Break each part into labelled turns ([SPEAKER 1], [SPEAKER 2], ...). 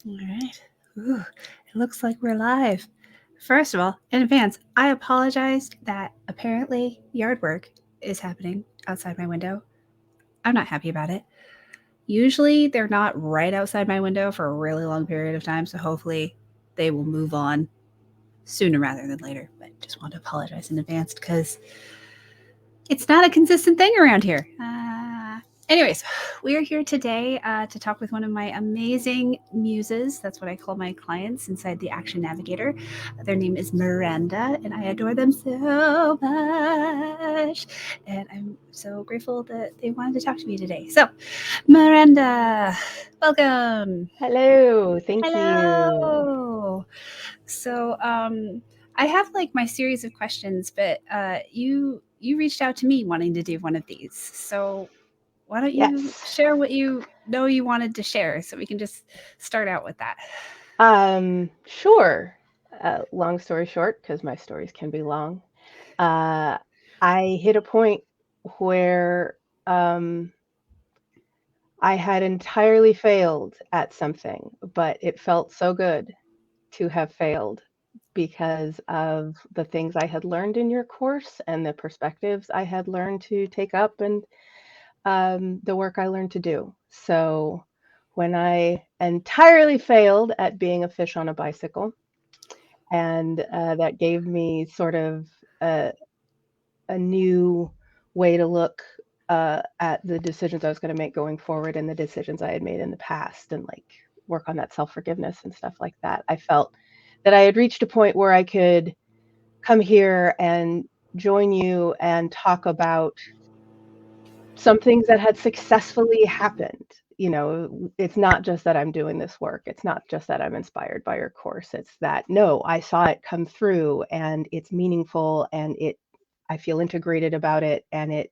[SPEAKER 1] All right. Ooh, it looks like we're live. First of all, in advance, I apologized that apparently yard work is happening outside my window. I'm not happy about it. Usually, they're not right outside my window for a really long period of time, so hopefully, they will move on sooner rather than later. But just want to apologize in advance because it's not a consistent thing around here. Anyways, we are here today to talk with one of my amazing muses. That's what I call my clients inside the Action Navigator. Their name is Miranda, and I adore them so much. And I'm so grateful that they wanted to talk to me today. So, Miranda, welcome.
[SPEAKER 2] Hello, thank you.
[SPEAKER 1] Hello. So, I have like my series of questions, but you reached out to me wanting to do one of these. So, why don't you
[SPEAKER 2] Yes.
[SPEAKER 1] share what you know you wanted to share so we can just start out with that?
[SPEAKER 2] Sure. Long story short, because my stories can be long. Uh, I hit a point where um, I had entirely failed at something, but it felt so good to have failed because of the things I had learned in your course and the perspectives I had learned to take up and the work I learned to do. So when I entirely failed at being a fish on a bicycle, and that gave me sort of a, a new way to look at the decisions I was going to make going forward and the decisions I had made in the past, and like work on that self forgiveness and stuff like that. I felt that I had reached a point where I could come here and join you and talk about some things that had successfully happened. You know, it's not just that I'm doing this work. It's not just that I'm inspired by your course. It's that, no, I saw it come through and it's meaningful and I feel integrated about it and it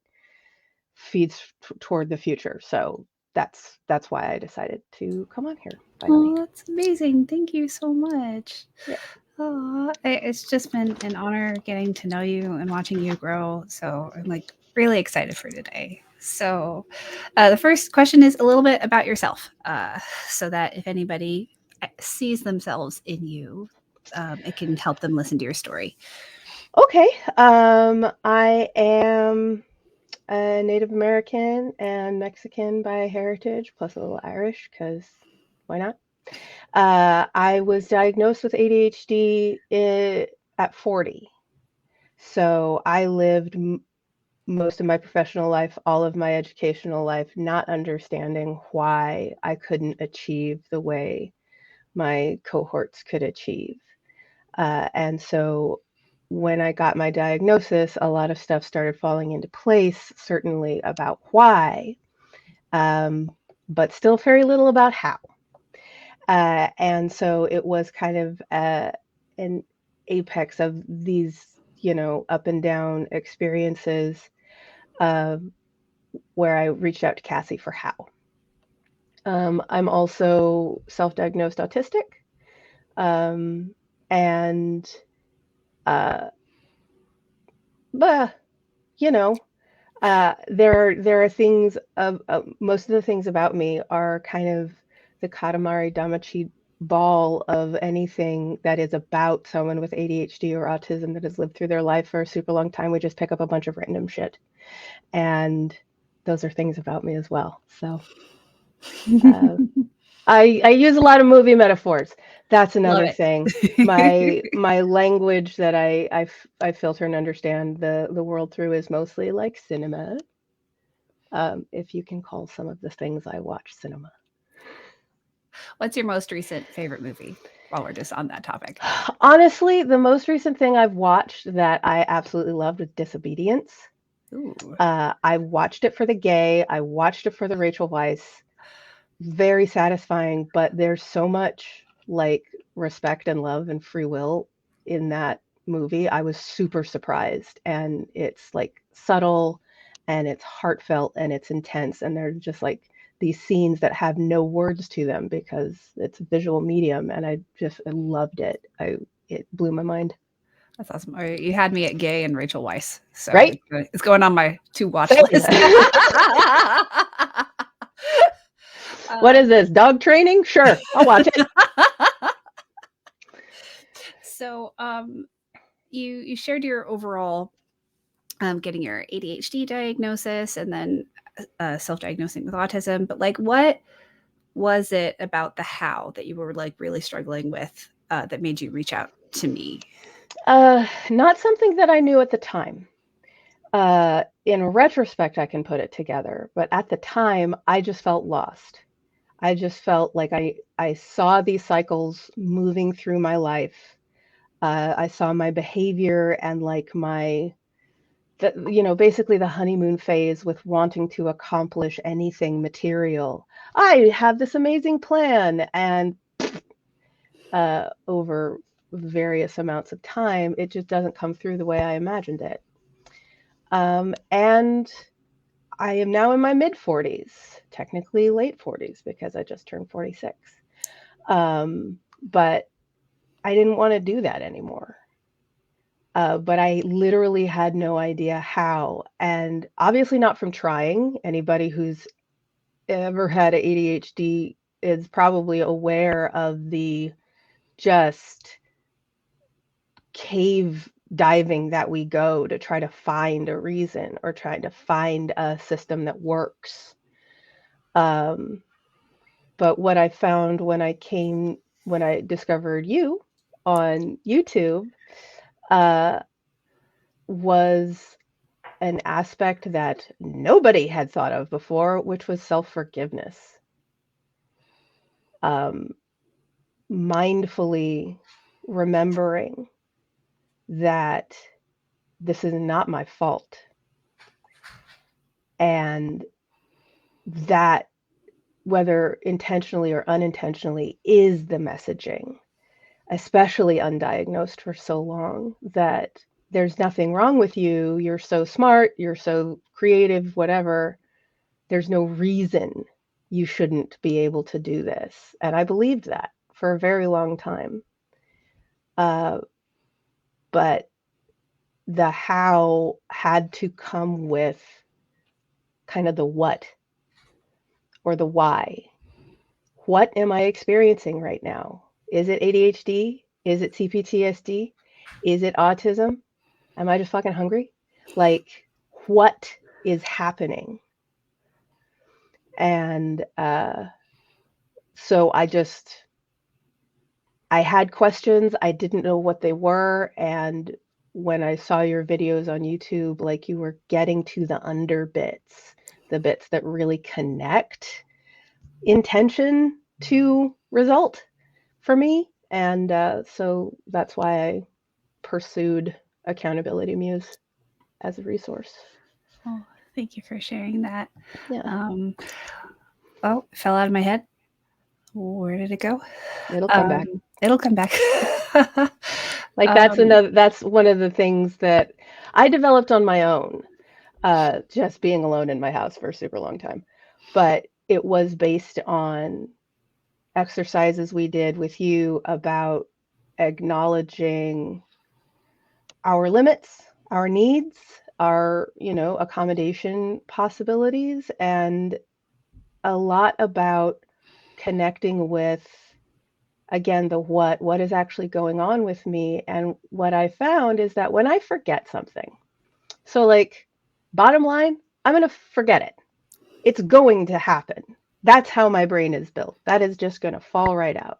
[SPEAKER 2] feeds toward the future. So that's why I decided to come on here finally.
[SPEAKER 1] Oh, that's amazing. Thank you so much.
[SPEAKER 2] Yeah.
[SPEAKER 1] Oh, it's just been an honor getting to know you and watching you grow. So I'm like really excited for today. So, the first question is a little bit about yourself, so that if anybody sees themselves in you, it can help them listen to your story.
[SPEAKER 2] Okay. I am a Native American and Mexican by heritage, plus a little Irish, because why not? I was diagnosed with ADHD at 40. So I lived most of my professional life, all of my educational life, not understanding why I couldn't achieve the way my cohorts could achieve. And so when I got my diagnosis, a lot of stuff started falling into place, certainly about why, um, but still very little about how. And so it was kind of an apex of these, up and down experiences uh, where I reached out to Cassie for how. I'm also self diagnosed autistic. Um, and, uh, but, you know, there are things of most of the things about me are kind of the Katamari Damacy ball of anything that is about someone with ADHD or autism that has lived through their life for a super long time. We just pick up a bunch of random shit, and those are things about me as well. So uh, I use a lot of movie metaphors. That's
[SPEAKER 1] Love
[SPEAKER 2] another thing.
[SPEAKER 1] it.
[SPEAKER 2] My language that I filter and understand the world through is mostly like cinema, if you can call some of the things I watch cinema.
[SPEAKER 1] What's your most recent favorite movie? While we're just on that topic.
[SPEAKER 2] Honestly, the most recent thing I've watched that I absolutely loved was Disobedience.
[SPEAKER 1] Ooh.
[SPEAKER 2] I watched it for the gay. I watched it for the Rachel Weisz. Very satisfying, but there's so much like respect and love and free will in that movie. I was super surprised, and it's like subtle and it's heartfelt and it's intense, and they're just like these scenes that have no words to them because it's a visual medium, and I loved it. It blew my mind.
[SPEAKER 1] That's awesome. All right, you had me at gay and Rachel Weisz, so
[SPEAKER 2] Right?
[SPEAKER 1] it's going on my to watch
[SPEAKER 2] Same.
[SPEAKER 1] list.
[SPEAKER 2] What is
[SPEAKER 1] Um,
[SPEAKER 2] this? Dog training? Sure, I'll watch it.
[SPEAKER 1] so you shared your overall getting your ADHD diagnosis and then self-diagnosing with autism, but like what was it about the how that you were like really struggling with that made you reach out to me?
[SPEAKER 2] Not something that I knew at the time. In retrospect, I can put it together, but at the time, I just felt lost. I just felt like I saw these cycles moving through my life. I saw my behavior and like basically the honeymoon phase with wanting to accomplish anything material. I have this amazing plan, and over various amounts of time, it just doesn't come through the way I imagined it. And I am now in my mid 40s, technically late 40s because I just turned 46. But I didn't want to do that anymore. But I literally had no idea how. And obviously, not from trying. Anybody who's ever had ADHD is probably aware of the just cave diving that we go to try to find a reason or try to find a system that works. Um, but what I found when I discovered you on YouTube, uh, was an aspect that nobody had thought of before, which was self-forgiveness. Um, Mindfully remembering that this is not my fault, and that whether intentionally or unintentionally is the messaging, especially undiagnosed for so long, that there's nothing wrong with you. You're so smart, you're so creative, whatever. There's no reason you shouldn't be able to do this. And I believed that for a very long time. Uh, but the how had to come with kind of the what or the why. What am I experiencing right now? Is it ADHD? Is it CPTSD? Is it autism? Am I just fucking hungry? Like, what is happening? And so I had questions. I didn't know what they were. And when I saw your videos on YouTube, like you were getting to the under bits, the bits that really connect intention to result for me. And so that's why I pursued Accountability Muse as a resource.
[SPEAKER 1] Oh, thank you for sharing that.
[SPEAKER 2] Yeah,
[SPEAKER 1] Um, oh, it fell out of my head. Where did it go?
[SPEAKER 2] it'll come back.
[SPEAKER 1] It'll come back.
[SPEAKER 2] Like
[SPEAKER 1] um,
[SPEAKER 2] that's one of the things that I developed on my own, just being alone in my house for a super long time. But it was based on exercises we did with you about acknowledging our limits, our needs, our, accommodation possibilities, and a lot about connecting with, again, the what is actually going on with me. And what I found is that when I forget something, so like, bottom line, I'm going to forget it. It's going to happen. That's how my brain is built. That is just going to fall right out.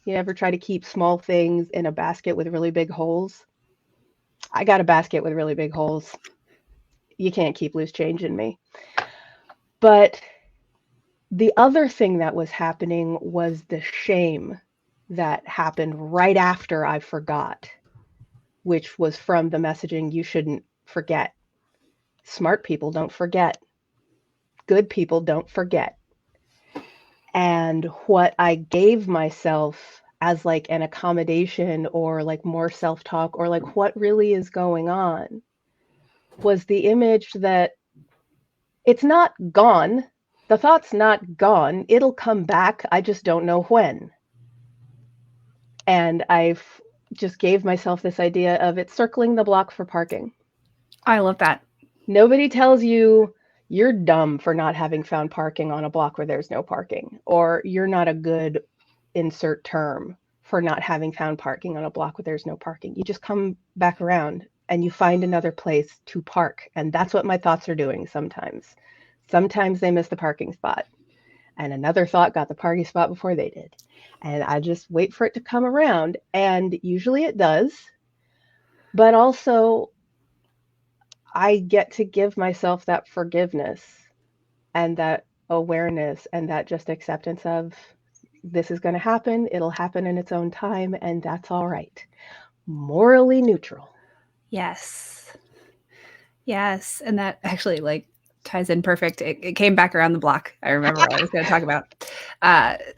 [SPEAKER 2] You ever try to keep small things in a basket with really big holes? I got a basket with really big holes. You can't keep loose change in me. But the other thing that was happening was the shame that happened right after I forgot, which was from the messaging you shouldn't forget. Smart people don't forget. Good people don't forget. And what I gave myself as like an accommodation or like more self-talk or like what really is going on was the image that it's not gone. The thought's not gone. It'll come back. I just don't know when. And I've just gave myself this idea of it circling the block for parking.
[SPEAKER 1] I love that.
[SPEAKER 2] Nobody tells you you're dumb for not having found parking on a block where there's no parking, or you're not a good insert term for not having found parking on a block where there's no parking. You just come back around and you find another place to park. And that's what my thoughts are doing sometimes. Sometimes they miss the parking spot, and another thought got the parking spot before they did. And I just wait for it to come around, and usually it does. But also, I get to give myself that forgiveness and that awareness and that just acceptance of this is going to happen. It'll happen in its own time, and that's all right. Morally neutral.
[SPEAKER 1] Yes. Yes. And that actually like ties in perfect. It came back around the block. I remember what I was going to talk about.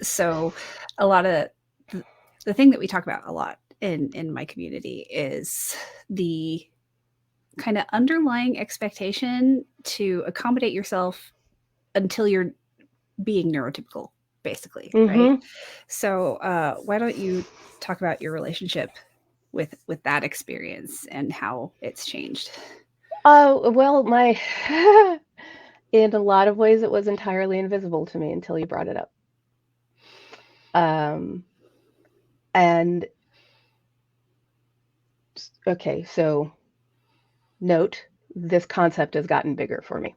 [SPEAKER 1] So a lot of the thing that we talk about a lot in my community is the kind of underlying expectation to accommodate yourself until you're being neurotypical, basically, right?
[SPEAKER 2] Mm-hmm.
[SPEAKER 1] So why don't you talk about your relationship with that experience and how it's changed?
[SPEAKER 2] Well, my in a lot of ways, it was entirely invisible to me until you brought it up. Um, and okay, so note this concept has gotten bigger for me.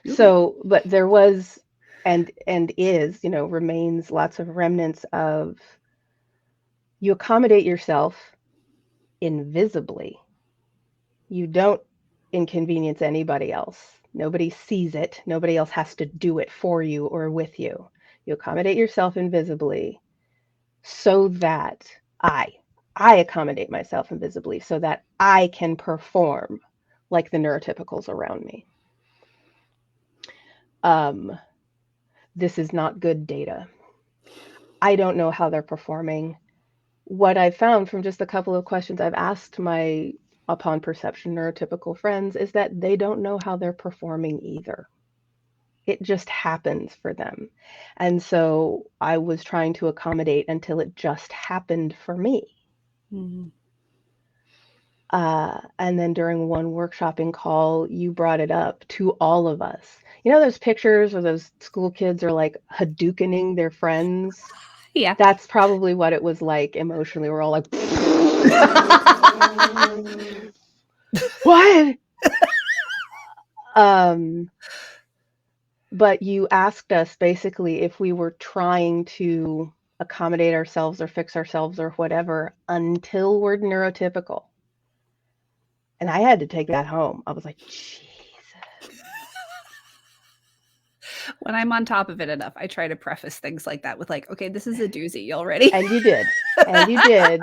[SPEAKER 1] Ooh.
[SPEAKER 2] So, but there was and is, remains lots of remnants of you accommodate yourself invisibly. You don't inconvenience anybody else. Nobody sees it. Nobody else has to do it for you or with you. You accommodate yourself invisibly so that I accommodate myself invisibly so that I can perform like the neurotypicals around me. Um, this is not good data. I don't know how they're performing. What I've found from just a couple of questions I've asked my upon perception neurotypical friends is that they don't know how they're performing either. It just happens for them. And so I was trying to accommodate until it just happened for me.
[SPEAKER 1] Mm-hmm.
[SPEAKER 2] And then during one workshopping call, you brought it up to all of us. You know those pictures where those school kids are like Hadoukening their friends?
[SPEAKER 1] Yeah.
[SPEAKER 2] That's probably what it was like emotionally. We're all like, what? Um, but you asked us basically if we were trying to accommodate ourselves or fix ourselves or whatever until we're neurotypical. And I had to take that home. I was like, Jesus.
[SPEAKER 1] When I'm on top of it enough, I try to preface things like that with like, okay, this is a doozy already.
[SPEAKER 2] And you did. And you did.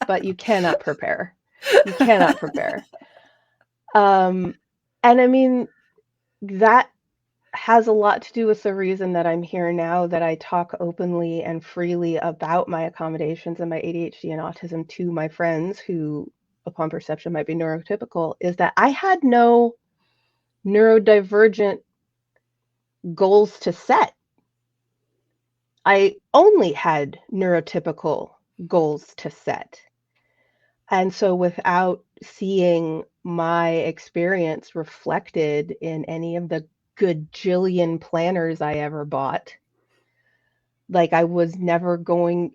[SPEAKER 2] But you cannot prepare. You cannot prepare. And I mean, that has a lot to do with the reason that I'm here now, that I talk openly and freely about my accommodations and my ADHD and autism to my friends who, upon perception, might be neurotypical, is that I had no neurodivergent goals to set. I only had neurotypical goals to set. And so without seeing my experience reflected in any of the gajillion planners I ever bought, like I was never going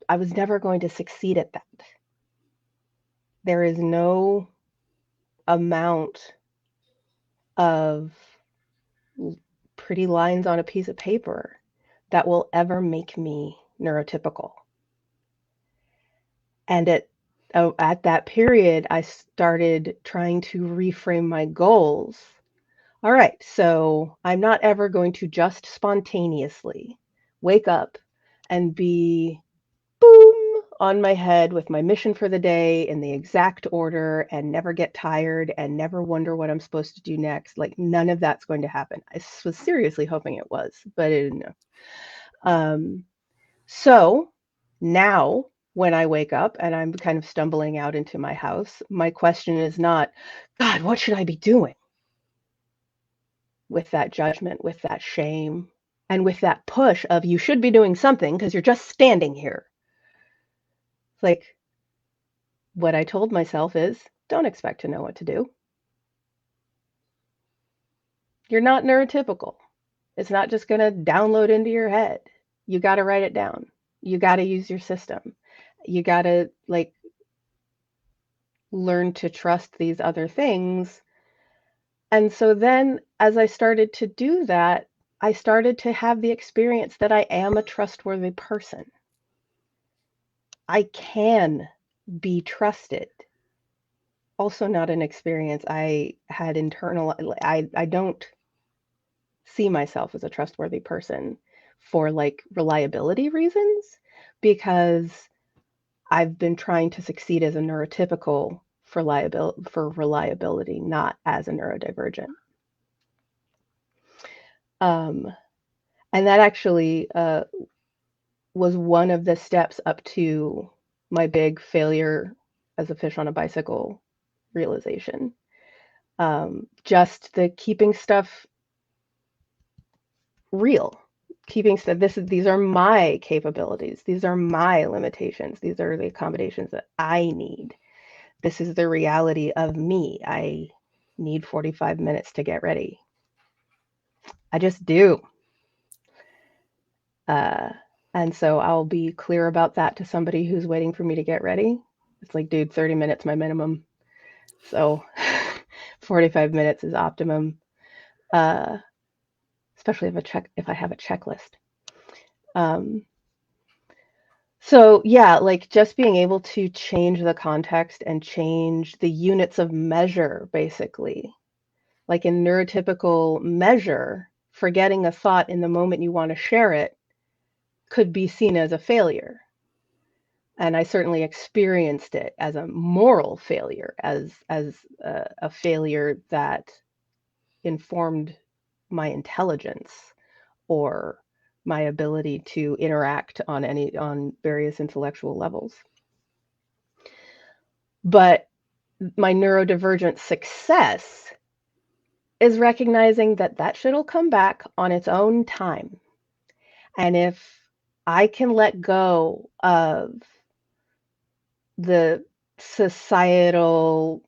[SPEAKER 2] to succeed at that. There is no amount of pretty lines on a piece of paper that will ever make me neurotypical. And at that period, I started trying to reframe my goals. All right, so I'm not ever going to just spontaneously wake up and be boom on my head with my mission for the day in the exact order and never get tired and never wonder what I'm supposed to do next. Like none of that's going to happen. I was seriously hoping it was, but I didn't know. So now when I wake up and I'm kind of stumbling out into my house, my question is not, God, what should I be doing? With that judgment, with that shame, and with that push of you should be doing something because you're just standing here. Like what I told myself is don't expect to know what to do. You're not neurotypical. It's not just going to download into your head. You got to write it down. You got to use your system. You got to like learn to trust these other things. And so then as I started to do that, I started to have the experience that I am a trustworthy person. I can be trusted. Also not an experience I had internal. I don't see myself as a trustworthy person for like reliability reasons, because I've been trying to succeed as a neurotypical for reliability, not as a neurodivergent. And that actually was one of the steps up to my big failure as a fish on a bicycle realization. Just the keeping stuff real, keeping stuff. These are my capabilities. These are my limitations. These are the accommodations that I need. This is the reality of me. I need 45 minutes to get ready. I just do. And so I'll be clear about that to somebody who's waiting for me to get ready. It's like, dude, 30 minutes my minimum. So 45 minutes is optimum. Especially if I have a checklist. So yeah, like just being able to change the context and change the units of measure, basically. Like in neurotypical measure, forgetting a thought in the moment you want to share it could be seen as a failure. And I certainly experienced it as a moral failure, as a failure that informed my intelligence or my ability to interact on various intellectual levels. But my neurodivergent success is recognizing that that shit will come back on its own time. And if I can let go of the societal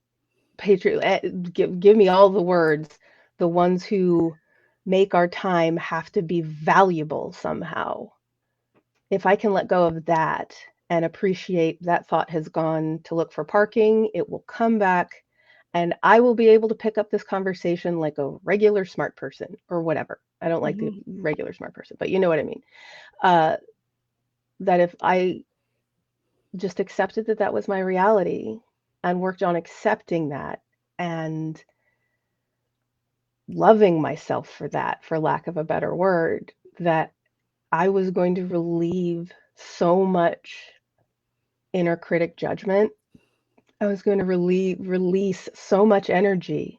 [SPEAKER 2] give me all the words, the ones who make our time have to be valuable somehow. If I can let go of that and appreciate that thought has gone to look for parking, it will come back and I will be able to pick up this conversation like a regular smart person or whatever. I don't like the regular smart person, but you know what I mean. That if I just accepted that that was my reality and worked on accepting that and loving myself for that, for lack of a better word, that I was going to relieve so much inner critic judgment. I was going to release so much energy,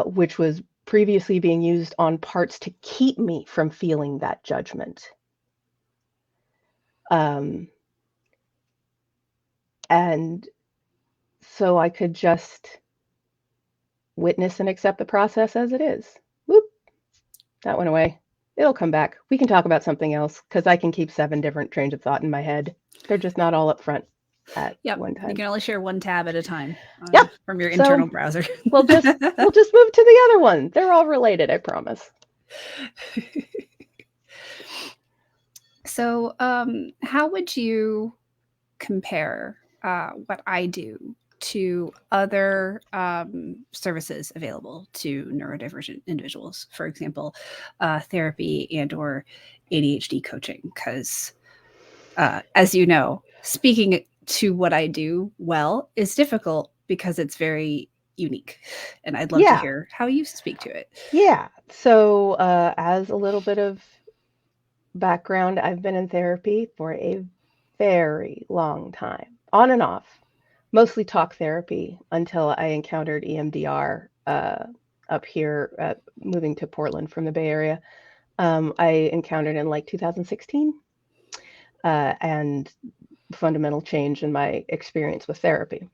[SPEAKER 2] which was previously being used on parts to keep me from feeling that judgment. And so I could just witness and accept the process as it is. Whoop, that went away. It'll come back. We can talk about something else because I can keep 7 different trains of thought in my head. They're just not all up front at one time.
[SPEAKER 1] You can only share one tab at a time from your
[SPEAKER 2] So
[SPEAKER 1] internal browser.
[SPEAKER 2] we'll just move to the other one. They're all related, I promise.
[SPEAKER 1] So, how would you compare what I do to other services available to neurodivergent individuals? For example, therapy and or ADHD coaching, because as you know, speaking to what I do well is difficult because it's very unique, and I'd love to hear how you speak to it.
[SPEAKER 2] Yeah. So as a little bit of background, I've been in therapy for a very long time, on and off, mostly talk therapy until I encountered EMDR up here, moving to Portland from the Bay Area. I encountered in like 2016 and fundamental change in my experience with therapy.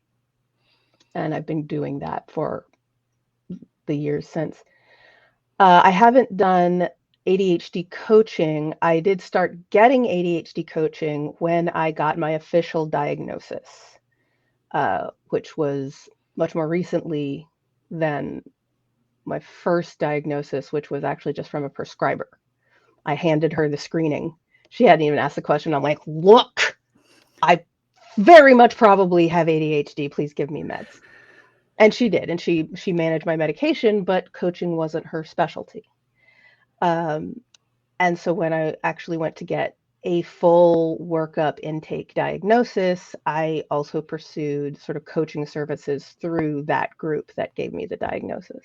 [SPEAKER 2] And I've been doing that for the years since. I haven't done ADHD coaching. I did start getting ADHD coaching when I got my official diagnosis, which was much more recently than my first diagnosis, which was actually just from a prescriber. I handed her the screening. She hadn't even asked the question. I'm like, look, I very much probably have ADHD. Please give me meds. And she did. And she managed my medication, but coaching wasn't her specialty. And so when I actually went to get a full workup intake diagnosis, I also pursued sort of coaching services through that group that gave me the diagnosis.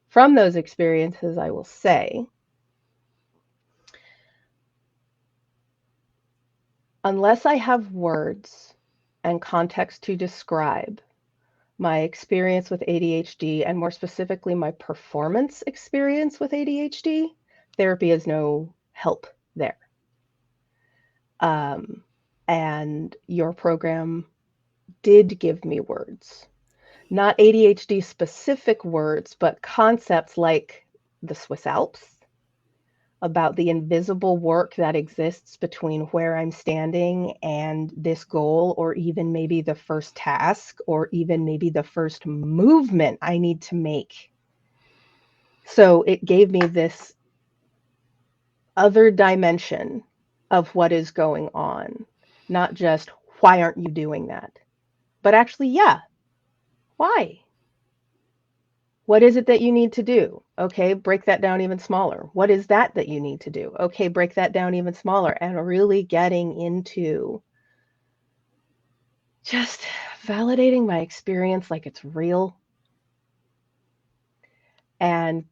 [SPEAKER 2] From those experiences, I will say, unless I have words and context to describe my experience with ADHD, and more specifically, my performance experience with ADHD, therapy is no help there. And your program did give me words, not ADHD specific words, but concepts like the Swiss Alps, about the invisible work that exists between where I'm standing and this goal, or even maybe the first task, or even maybe the first movement I need to make. So it gave me this other dimension of what is going on, not just, why aren't you doing that? But actually, yeah, why? What is it that you need to do? Okay, break that down even smaller. What is that you need to do? Okay, break that down even smaller. And really getting into just validating my experience like it's real, and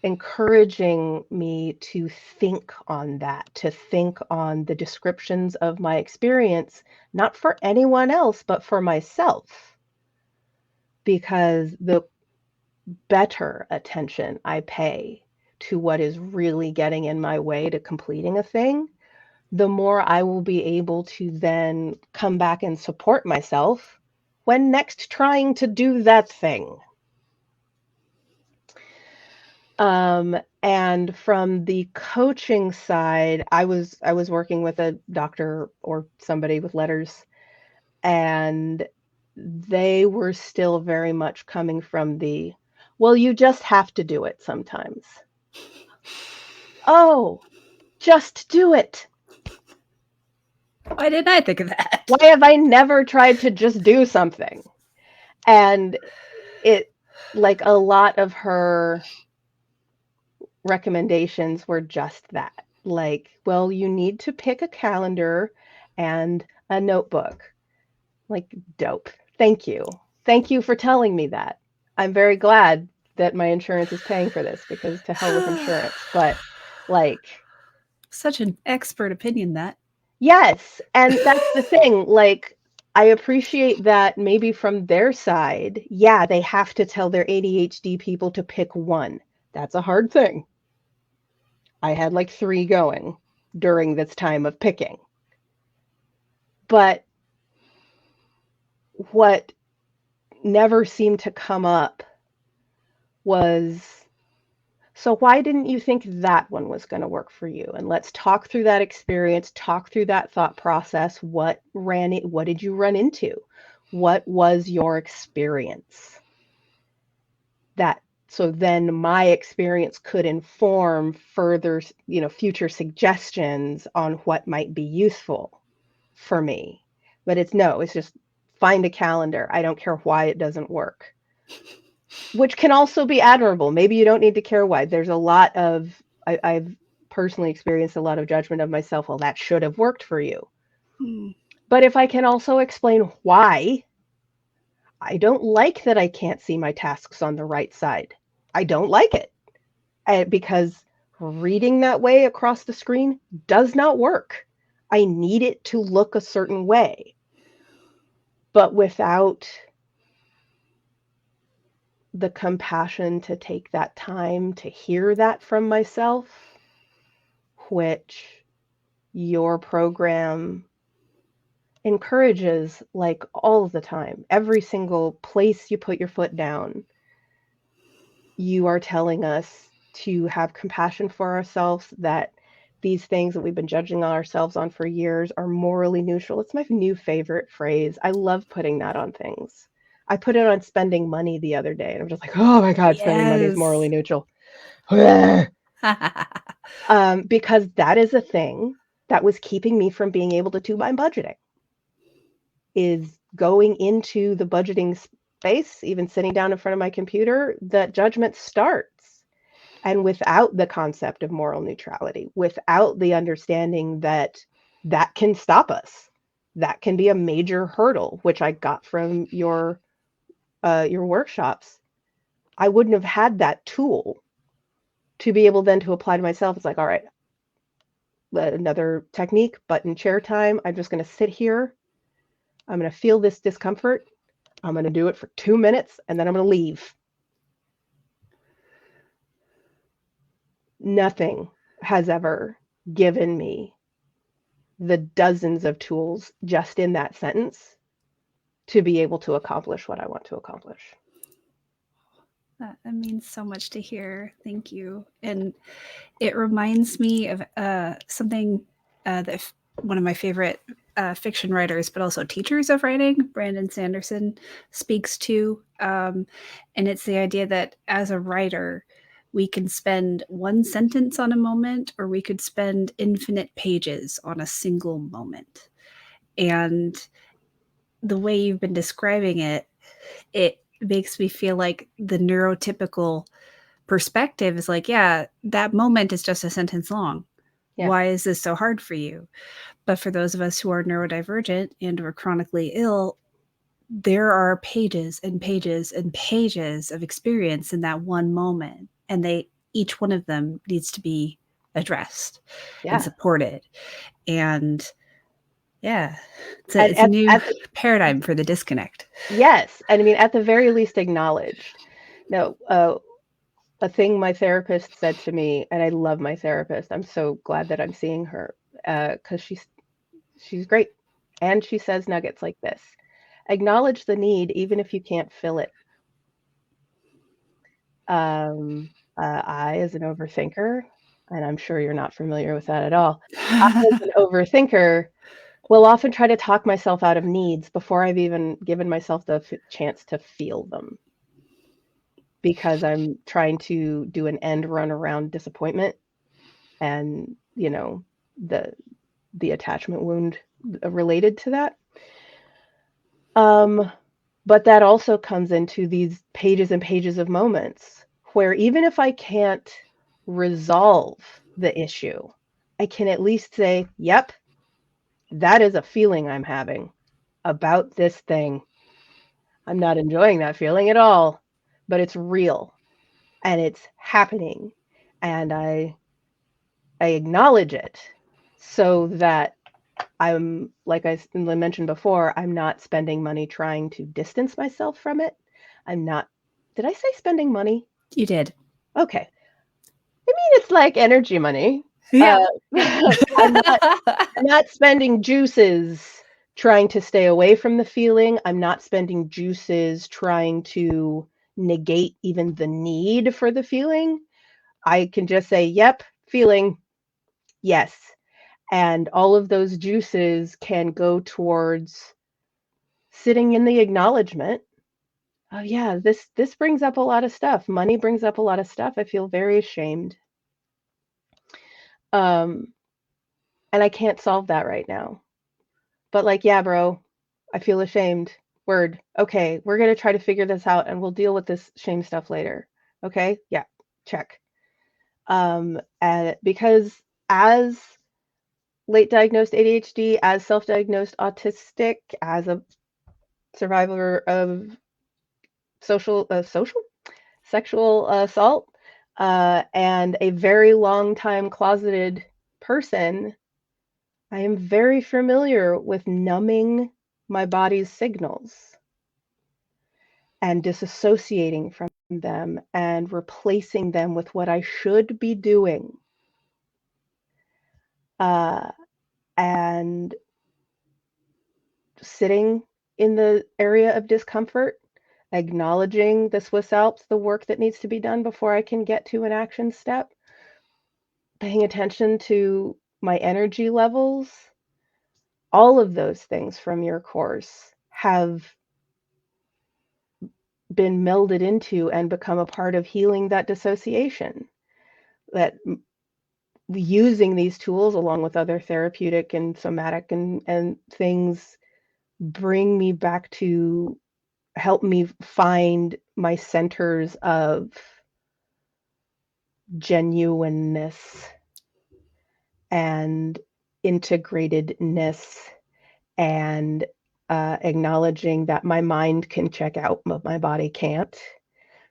[SPEAKER 2] encouraging me to think on that, to think on the descriptions of my experience, not for anyone else, but for myself. Because the better attention I pay to what is really getting in my way to completing a thing, the more I will be able to then come back and support myself when next trying to do that thing. And from the coaching side, I was working with a doctor or somebody with letters, and they were still very much coming from the, well, you just have to do it sometimes. Oh, just do it.
[SPEAKER 1] Why didn't I think of that?
[SPEAKER 2] Why have I never tried to just do something? And it, like, a lot of her recommendations were just that. Like, well, you need to pick a calendar and a notebook. Like, dope. Thank you. Thank you for telling me that. I'm very glad that my insurance is paying for this, because to hell with insurance. But, like,
[SPEAKER 1] Such an expert opinion, that.
[SPEAKER 2] yes. And that's the thing. Like, I appreciate that maybe from their side, yeah, they have to tell their ADHD people to pick one. That's a hard thing. I had like 3 going during this time of picking. But what never seemed to come up was, so why didn't you think that one was going to work for you? And let's talk through that experience, talk through that thought process. What did you run into? What was your experience? So then my experience could inform further, future suggestions on what might be useful for me. But it's just find a calendar. I don't care why it doesn't work. Which can also be admirable. Maybe you don't need to care why. There's a lot of, I've personally experienced a lot of judgment of myself. Well, that should have worked for you. But if I can also explain why, I don't like that I can't see my tasks on the right side. I don't like it. Because reading that way across the screen does not work. I need it to look a certain way. But without the compassion to take that time to hear that from myself, which your program encourages, like, all the time, every single place you put your foot down, you are telling us to have compassion for ourselves, that these things that we've been judging ourselves on for years are morally neutral. It's my new favorite phrase. I love putting that on things. I put it on spending money the other day, and I'm just like, oh my God, spending money is morally
[SPEAKER 1] Yes.
[SPEAKER 2] neutral. Because that is a thing that was keeping me from being able to do my budgeting, is going into the budgeting space, even sitting down in front of my computer, that judgment starts. And without the concept of moral neutrality, without the understanding that that can stop us, that can be a major hurdle, which I got from your workshops, I wouldn't have had that tool to be able then to apply to myself. It's like, all right, another technique, button chair time. I'm just going to sit here. I'm going to feel this discomfort. I'm going to do it for 2 minutes, and then I'm going to leave. Nothing has ever given me the dozens of tools just in that sentence to be able to accomplish what I want to accomplish.
[SPEAKER 1] That means so much to hear. Thank you. And it reminds me of something that one of my favorite fiction writers, but also teachers of writing, Brandon Sanderson, speaks to. And it's the idea that as a writer, we can spend one sentence on a moment, or we could spend infinite pages on a single moment. And the way you've been describing it makes me feel like the neurotypical perspective is like, yeah, that moment is just a sentence long.
[SPEAKER 2] Yeah.
[SPEAKER 1] Why is this so hard for you? But for those of us who are neurodivergent and are chronically ill, there are pages and pages and pages of experience in that one moment. And each one of them needs to be addressed and
[SPEAKER 2] Yeah.
[SPEAKER 1] supported. And yeah,
[SPEAKER 2] And
[SPEAKER 1] it's a new
[SPEAKER 2] at the,
[SPEAKER 1] paradigm for the disconnect.
[SPEAKER 2] yes. And I mean, at the very least, acknowledged. No, a thing my therapist said to me, and I love my therapist. I'm so glad that I'm seeing her because she's great. And she says nuggets like this: acknowledge the need, even if you can't fill it. I, as an overthinker, and I'm sure you're not familiar with that at all, I, as an overthinker, will often try to talk myself out of needs before I've even given myself the chance to feel them, because I'm trying to do an end run around disappointment and, the attachment wound related to that. But that also comes into these pages and pages of moments where even if I can't resolve the issue, I can at least say, yep, that is a feeling I'm having about this thing. I'm not enjoying that feeling at all, but it's real and it's happening. And I acknowledge it so that I'm, like I mentioned before, I'm not spending money trying to distance myself from it. I'm not, did I say spending money?
[SPEAKER 1] You did.
[SPEAKER 2] Okay. I mean, it's like energy money.
[SPEAKER 1] Yeah.
[SPEAKER 2] I'm not spending juices trying to stay away from the feeling. I'm not spending juices trying to negate even the need for the feeling. I can just say, yep, feeling, yes. And all of those juices can go towards sitting in the acknowledgement. Oh yeah, this brings up a lot of stuff. Money brings up a lot of stuff. I feel very ashamed. Um, and I can't solve that right now. But like, yeah, bro, I feel ashamed. Word. Okay, we're gonna try to figure this out and we'll deal with this shame stuff later. Okay? Yeah, check. And because as late diagnosed ADHD, as self-diagnosed autistic, as a survivor of sexual assault, and a very long time closeted person, I am very familiar with numbing my body's signals and disassociating from them and replacing them with what I should be doing. And sitting in the area of discomfort, acknowledging the Swiss Alps, the work that needs to be done before I can get to an action step, paying attention to my energy levels, all of those things from your course have been melded into and become a part of healing that dissociation. That using these tools along with other therapeutic and somatic and things bring me back to help me find my centers of genuineness and integratedness and acknowledging that my mind can check out, but my body can't.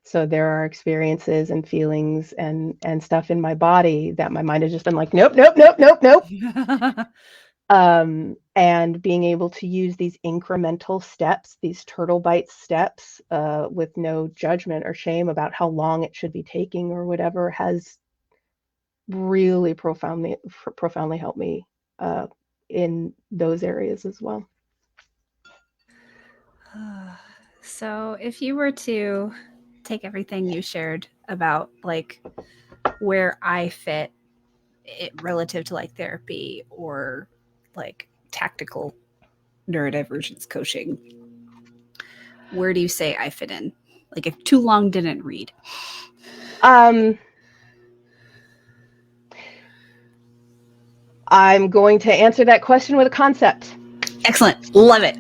[SPEAKER 2] So there are experiences and feelings and stuff in my body that my mind has just been like, nope, nope, nope, nope, nope. And being able to use these incremental steps, these turtle bite steps, with no judgment or shame about how long it should be taking or whatever, has really profoundly helped me in those areas as well.
[SPEAKER 1] So, if you were to take everything you shared about like where I fit it relative to like therapy or like tactical neurodivergence coaching, where do you say I fit in? Like if too long didn't read.
[SPEAKER 2] Um, I'm going to answer that question with a concept.
[SPEAKER 1] Excellent. Love it.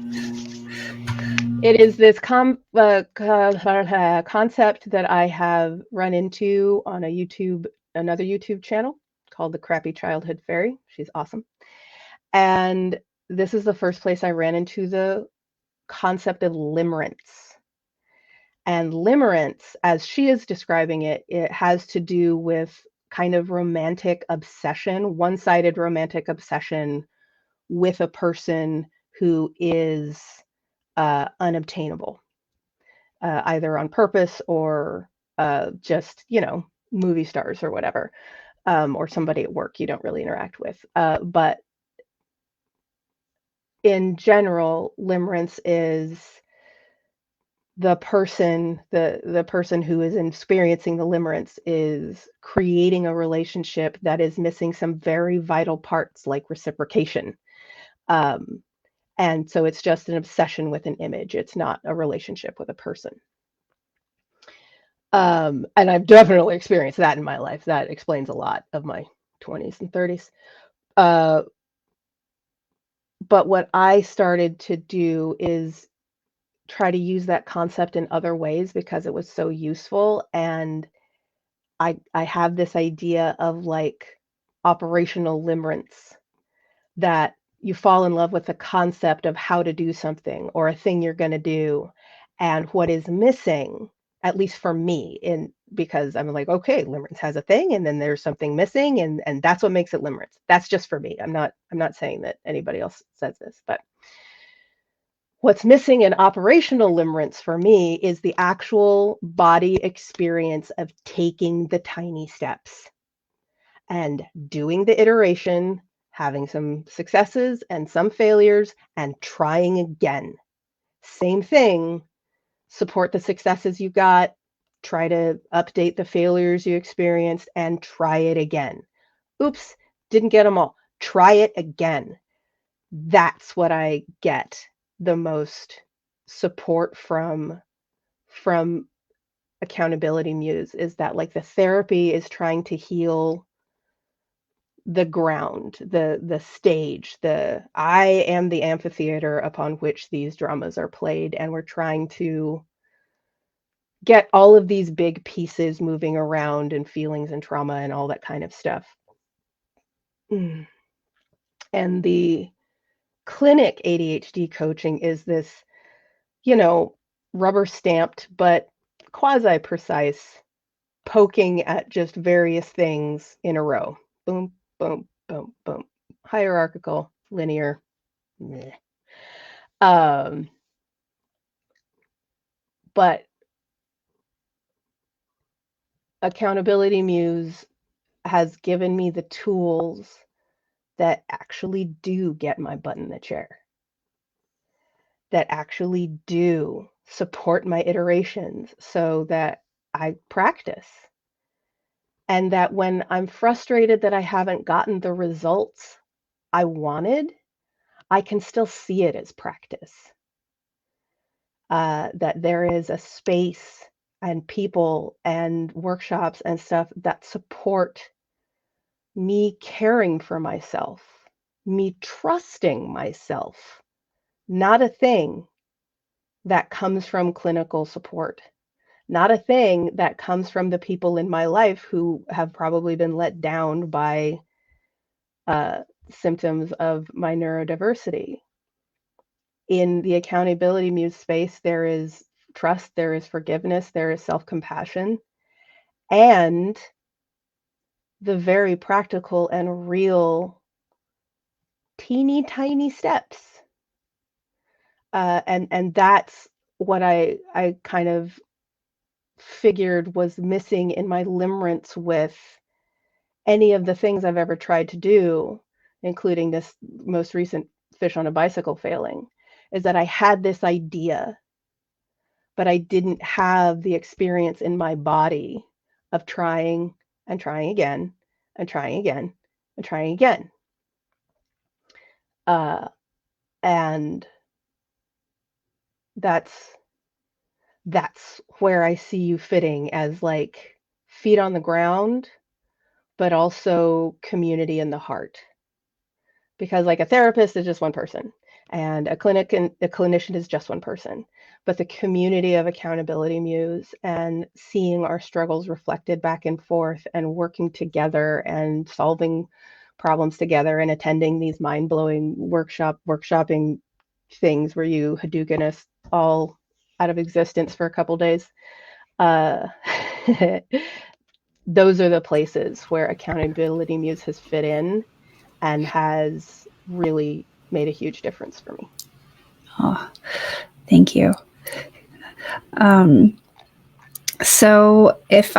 [SPEAKER 2] It is this concept that I have run into on another YouTube channel called The Crappy Childhood Fairy. She's awesome. And this is the first place I ran into the concept of limerence. And limerence, as she is describing it, it has to do with kind of romantic obsession, one-sided romantic obsession with a person who is unobtainable, either on purpose or just, movie stars or whatever, or somebody at work you don't really interact with. But in general, limerence is the person who is experiencing the limerence is creating a relationship that is missing some very vital parts like reciprocation. Um, and so it's just an obsession with an image. It's not a relationship with a person. And I've definitely experienced that in my life. That explains a lot of my 20s and 30s. Uh, but what I started to do is try to use that concept in other ways because it was so useful. And I have this idea of like operational limerence, that you fall in love with the concept of how to do something or a thing you're going to do, and what is missing, at least for me, in because I'm like, okay, limerence has a thing and then there's something missing, and that's what makes it limerence. That's just for me. I'm not saying that anybody else says this, but what's missing in operational limerence for me is the actual body experience of taking the tiny steps and doing the iteration, having some successes and some failures, and trying again. Same thing, support the successes you got, try to update the failures you experienced, and try it again. Oops, didn't get them all. Try it again. That's what I get the most support from Accountability Muse, is that like the therapy is trying to heal the ground, the stage, the I am the amphitheater upon which these dramas are played, and we're trying to get all of these big pieces moving around and feelings and trauma and all that kind of stuff. Mm. And the clinic ADHD coaching is this, you know, rubber stamped but quasi precise poking at just various things in a row. Boom, boom, boom, boom. Hierarchical, linear. Meh. Um, but Accountability Muse has given me the tools that actually do get my butt in the chair, that actually do support my iterations so that I practice. And that when I'm frustrated that I haven't gotten the results I wanted, I can still see it as practice. that there is a space and people and workshops and stuff that support me caring for myself, me trusting myself, not a thing that comes from clinical support, not a thing that comes from the people in my life who have probably been let down by uh, symptoms of my neurodiversity. In the Accountability Muse space, there is trust, there is forgiveness, there is self compassion, and the very practical and real teeny tiny steps. And that's what I kind of figured was missing in my limerence with any of the things I've ever tried to do, including this most recent fish on a bicycle failing, is that I had this idea, but I didn't have the experience in my body of trying and trying again and trying again and trying again. Uh, and that's where I see you fitting as like feet on the ground, but also community in the heart. Because like a therapist is just one person and a clinician is just one person, but the community of Accountability Muse and seeing our struggles reflected back and forth and working together and solving problems together and attending these mind-blowing workshopping things where you Hadouken us all out of existence for a couple days. uh, those are the places where Accountability Muse has fit in and has really made a huge difference for me.
[SPEAKER 1] Oh, thank you. Um, so if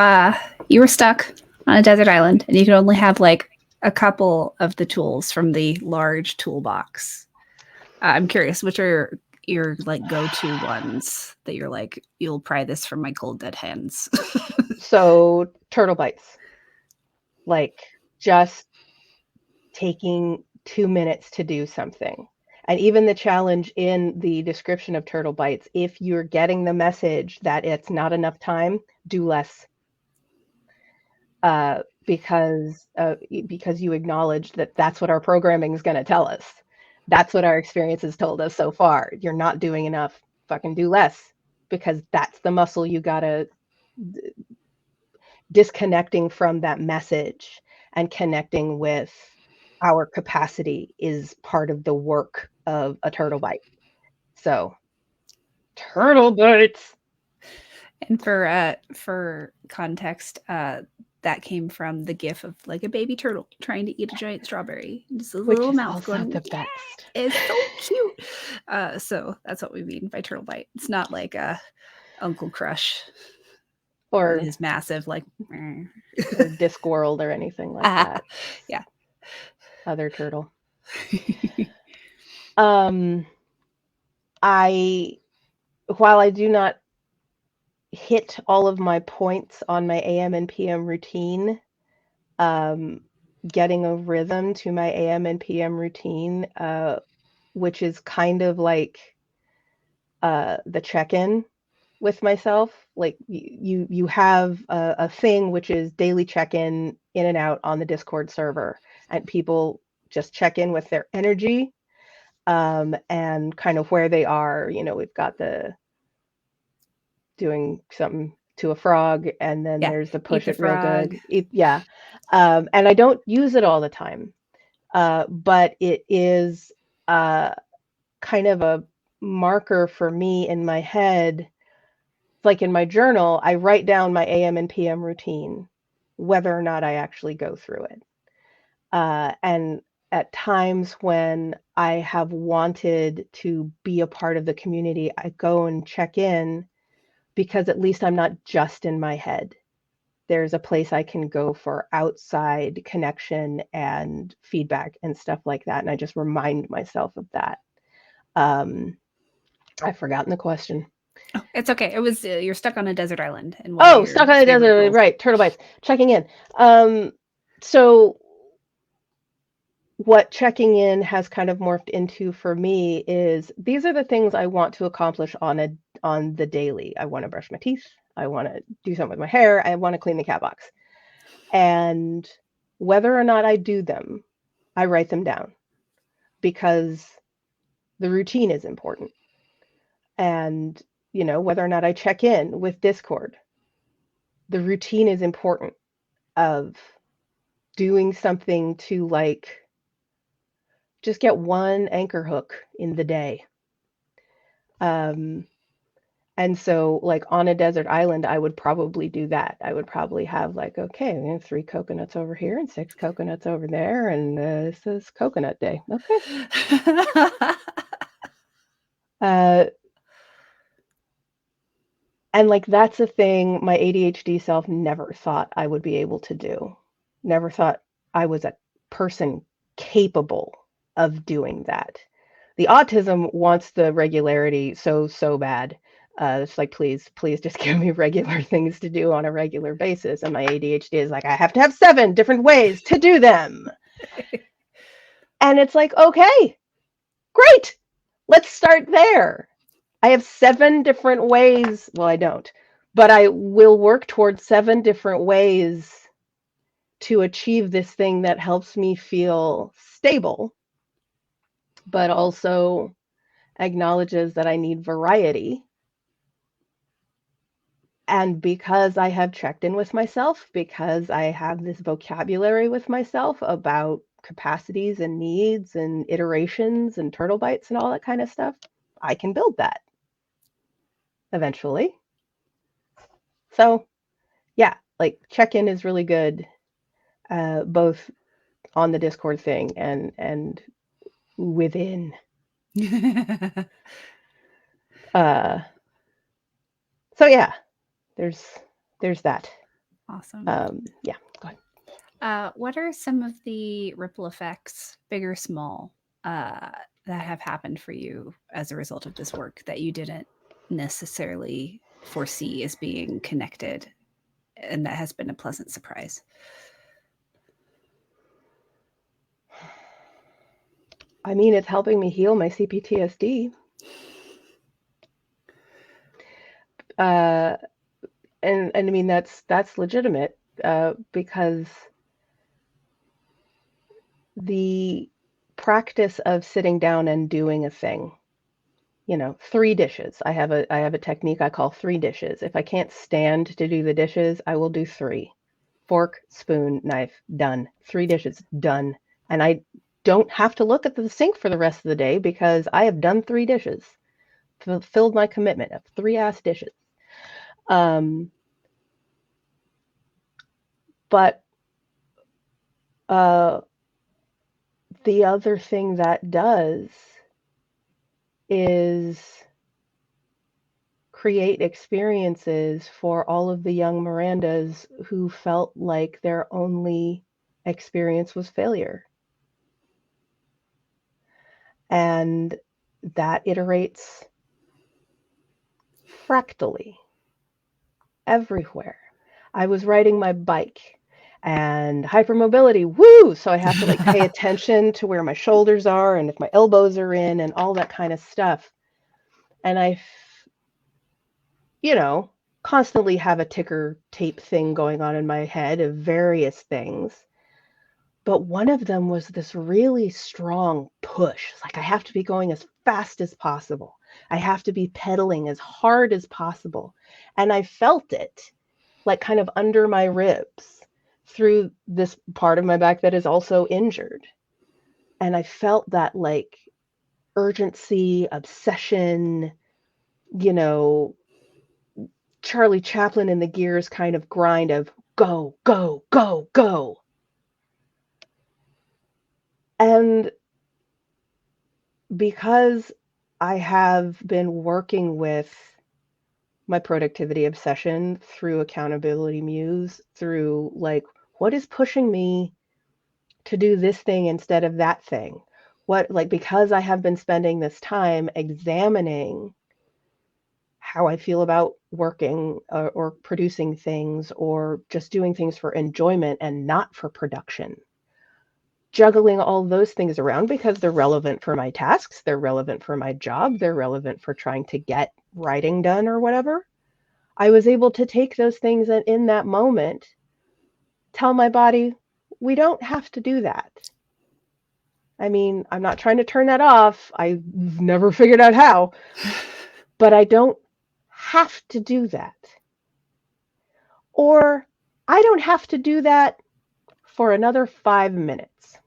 [SPEAKER 1] you were stuck on a desert island and you could only have like a couple of the tools from the large toolbox, I'm curious, which are your like go-to ones that you're like, you'll pry this from my cold dead hands?
[SPEAKER 2] So, turtle bites, like just taking 2 minutes to do something. And even the challenge in the description of turtle bites, if you're getting the message that it's not enough time, do less. Because you acknowledge that that's what our programming is going to tell us. That's what our experience has told us so far. You're not doing enough. Fucking do less, because that's the muscle you gotta disconnecting from that message and connecting with our capacity is part of the work of a turtle bite. So, turtle bites.
[SPEAKER 1] And for context, that came from the gif of like a baby turtle trying to eat a giant strawberry. Just a
[SPEAKER 2] Which
[SPEAKER 1] little
[SPEAKER 2] is
[SPEAKER 1] mouth
[SPEAKER 2] also
[SPEAKER 1] going,
[SPEAKER 2] the
[SPEAKER 1] yeah,
[SPEAKER 2] best.
[SPEAKER 1] it's so cute. So that's what we mean by turtle bite. It's not like a Uncle Crush and
[SPEAKER 2] Or
[SPEAKER 1] his massive like
[SPEAKER 2] or Discworld or anything like that.
[SPEAKER 1] yeah.
[SPEAKER 2] Other turtle. Um, I while I do not hit all of my points on my AM and PM routine, um, getting a rhythm to my AM and PM routine, which is kind of like the check-in with myself. Like you have a thing which is daily check-in in and out on the Discord server, and people just check in with their energy, and kind of where they are. You know, we've got the doing something to a frog, and then
[SPEAKER 1] Yeah.
[SPEAKER 2] there's the
[SPEAKER 1] Eat
[SPEAKER 2] push
[SPEAKER 1] the
[SPEAKER 2] it real
[SPEAKER 1] frog.
[SPEAKER 2] good. Yeah. And I don't use it all the time, but it is kind of a marker for me in my head. Like in my journal, I write down my AM and PM routine, whether or not I actually go through it. And at times when I have wanted to be a part of the community, I go and check in, because at least I'm not just in my head. There's a place I can go for outside connection and feedback and stuff like that. And I just remind myself of that. I've forgotten the question.
[SPEAKER 1] Oh, it's okay. It was you're stuck on a desert island, and what are
[SPEAKER 2] Oh,
[SPEAKER 1] your
[SPEAKER 2] stuck on the
[SPEAKER 1] favorite
[SPEAKER 2] desert.
[SPEAKER 1] tools?
[SPEAKER 2] Right. Turtle bites. Checking in. So what checking in has kind of morphed into for me is these are the things I want to accomplish on on the daily. I want to brush my teeth. I want to do something with my hair. I want to clean the cat box. And whether or not I do them, I write them down because the routine is important. And, whether or not I check in with Discord, the routine is important of doing something to just get one anchor hook in the day. And so on a desert island, I would probably do that. I would probably have okay, we have 3 coconuts over here and 6 coconuts over there, and this is coconut day. Okay. And that's a thing my ADHD self never thought I would be able to do. Never thought I was a person capable of doing that. The autism wants the regularity so bad. It's please just give me regular things to do on a regular basis. And my ADHD is I have to have 7 different ways to do them. And it's okay, great. Let's start there. I have 7 different ways. Well, I don't, but I will work towards 7 different ways to achieve this thing that helps me feel stable, but also acknowledges that I need variety. And because I have checked in with myself, because I have this vocabulary with myself about capacities and needs and iterations and turtle bites and all that kind of stuff, I can build that eventually. So yeah, check-in is really good, both on the Discord thing and within. So yeah, there's that.
[SPEAKER 1] Awesome.
[SPEAKER 2] Yeah, go ahead.
[SPEAKER 1] What are some of the ripple effects, big or small, that have happened for you as a result of this work that you didn't necessarily foresee as being connected, and that has been a pleasant surprise?
[SPEAKER 2] I mean, it's helping me heal my CPTSD. And I mean that's legitimate, because the practice of sitting down and doing a thing, 3 dishes. I have a technique I call 3 dishes. If I can't stand to do the dishes, I will do 3. Fork, spoon, knife, done. 3 dishes, done. And I don't have to look at the sink for the rest of the day because I have done 3 dishes. Fulfilled my commitment of 3 ass dishes. But the other thing that does is create experiences for all of the young Mirandas who felt like their only experience was failure. And that iterates fractally everywhere. I was riding my bike and hypermobility, woo! So I have to pay attention to where my shoulders are and if my elbows are in and all that kind of stuff. And I, constantly have a ticker tape thing going on in my head of various things. But one of them was this really strong push. It's I have to be going as fast as possible. I have to be pedaling as hard as possible. And I felt it kind of under my ribs through this part of my back that is also injured. And I felt that urgency, obsession, Charlie Chaplin in the gears kind of grind of go, go, go, go. And because I have been working with my productivity obsession through Accountability Muse, through what is pushing me to do this thing instead of that thing? What, because I have been spending this time examining how I feel about working or producing things or just doing things for enjoyment and not for production. juggling all those things around because they're relevant for my tasks, they're relevant for my job, they're relevant for trying to get writing done or whatever. I was able to take those things and in that moment tell my body, we don't have to do that. I mean, I'm not trying to turn that off. I've never figured out how, but I don't have to do that. Or I don't have to do that for another 5 minutes.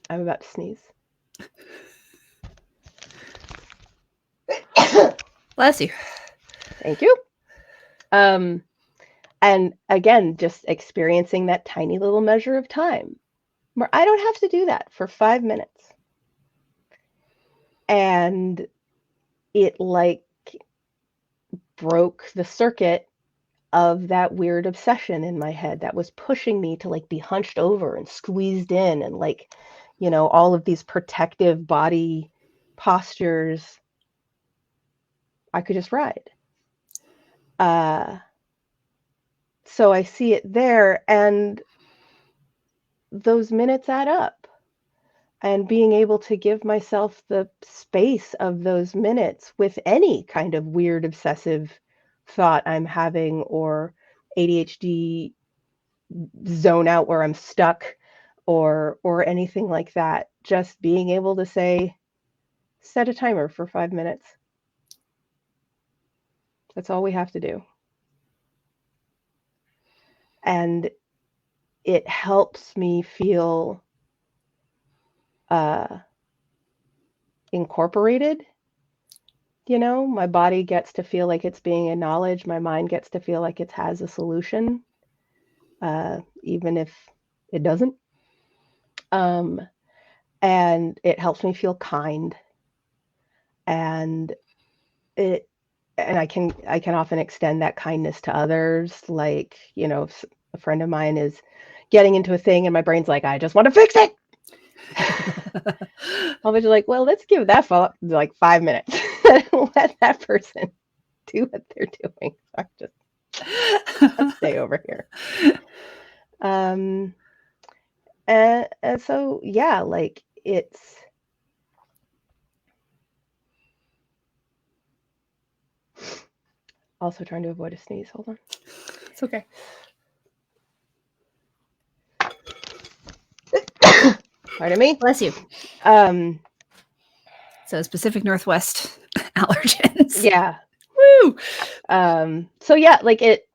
[SPEAKER 2] I'm about to sneeze.
[SPEAKER 1] Bless you.
[SPEAKER 2] Thank you. And again, just experiencing that tiny little measure of time where I don't have to do that for 5 minutes. And it like broke the circuit of that weird obsession in my head that was pushing me to like be hunched over and squeezed in and like, you know, all of these protective body postures. I could just ride. So I see it there, and those minutes add up. And being able to give myself the space of those minutes with any kind of weird obsessive thought I'm having or ADHD zone out where I'm stuck or anything like that. Just being able to say, set a timer for 5 minutes. That's all we have to do. And it helps me feel incorporated. You know, my body gets to feel like it's being acknowledged. My mind gets to feel like it has a solution, even if it doesn't. And it helps me feel kind. And I can often extend that kindness to others. Like, you know, if a friend of mine is getting into a thing and my brain's like, I just want to fix it. I'll be like, well, let's give that like 5 minutes. Let that person do what they're doing. Let's stay over here. And so, yeah, like it's also trying to avoid a sneeze. Hold on.
[SPEAKER 1] It's okay.
[SPEAKER 2] Pardon me.
[SPEAKER 1] Bless you. So Pacific Northwest allergens.
[SPEAKER 2] Yeah.
[SPEAKER 1] Woo!
[SPEAKER 2] So yeah, like it,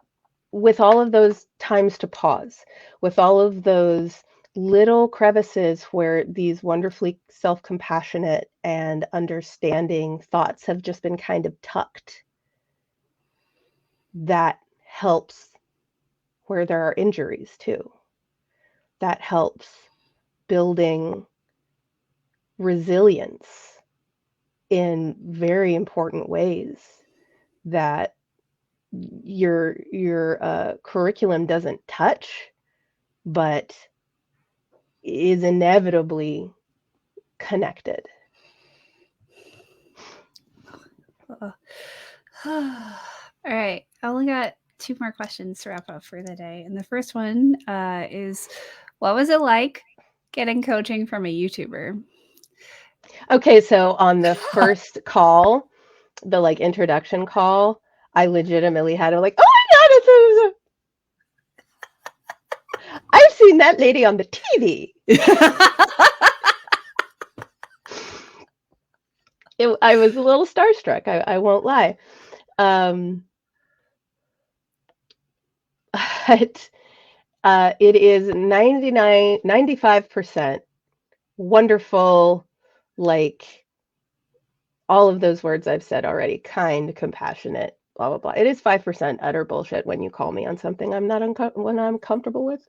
[SPEAKER 2] with all of those times to pause, with all of those little crevices where these wonderfully self-compassionate and understanding thoughts have just been kind of tucked, that helps where there are injuries too. That helps building resilience in very important ways that your curriculum doesn't touch, but is inevitably connected.
[SPEAKER 1] All right. I only got 2 more questions to wrap up for the day. And the first one is, what was it like getting coaching from a YouTuber?
[SPEAKER 2] Okay, so on the first call, the like introduction call, I legitimately had to like, oh my God, I've seen that lady on the TV. I was a little starstruck. I won't lie. But it is 95% wonderful, like all of those words I've said already, kind, compassionate, blah, blah, blah. It is 5% utter bullshit when you call me on something I'm not when I'm comfortable with.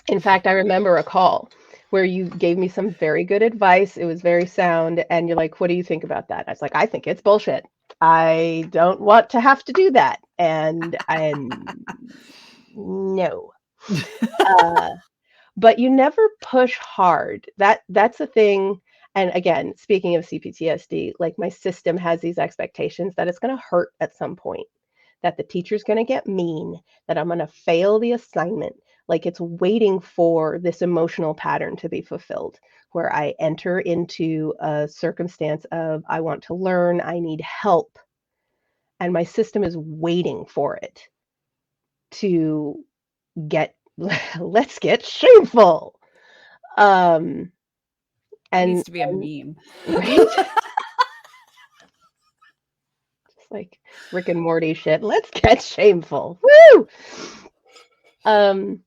[SPEAKER 2] In fact, I remember a call where you gave me some very good advice. It was very sound. And you're like, what do you think about that? I was like, I think it's bullshit. I don't want to have to do that. And no. But you never push hard. That's a thing. And again, speaking of CPTSD, like my system has these expectations that it's going to hurt at some point, that the teacher's going to get mean, that I'm going to fail the assignment. Like it's waiting for this emotional pattern to be fulfilled, where I enter into a circumstance of I want to learn, I need help, and my system is waiting for it to get let's get shameful. Um
[SPEAKER 1] That needs
[SPEAKER 2] and,
[SPEAKER 1] to be a
[SPEAKER 2] and
[SPEAKER 1] meme.
[SPEAKER 2] right? Just like Rick and Morty shit. Let's get shameful. Woo! Um,